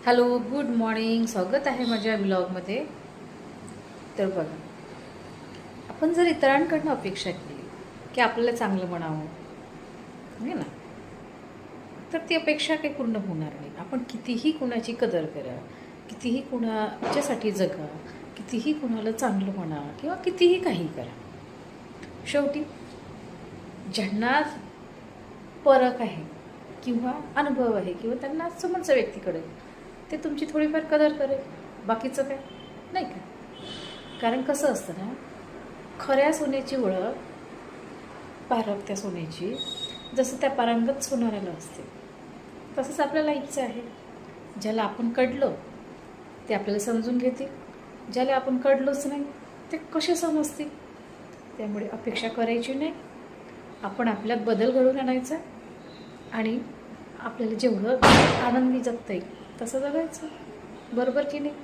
Hello, good morning. स्वागत आहे माझ्या ब्लॉगमध्ये. तर बघा, आपण जर इतरांकडनं अपेक्षा केली की आपल्याला चांगलं म्हणावं, आहे ना, तर ती अपेक्षा काही पूर्ण होणार नाही. आपण कितीही कुणाची कदर करा, कितीही कुणाच्यासाठी जगा, कितीही कुणाला चांगलं म्हणा किंवा कितीही काही करा, शेवटी ज्यांना परक आहे किंवा अनुभव आहे किंवा त्यांना समोरच्या व्यक्तीकडे ते तुमची थोडीफार कदर करेल. बाकीचं काय नाही का. कारण कसं असतं ना, खऱ्या सोन्याची ओळख पारखत्या सोन्याची जसं त्या पारंगत सोनाराला असते, तसंच आपल्या लाईफचं आहे. ज्याला आपण कळलं ते आपल्याला समजून घेतील, ज्याला आपण कळलोच नाही ते कसे समजतील. त्यामुळे अपेक्षा करायची नाही. आपण आपल्यात बदल घडवून आणायचा आणि आपल्याला जेवढं आनंदी जगता येईल तसं जगायचं. बरोबर की नाही.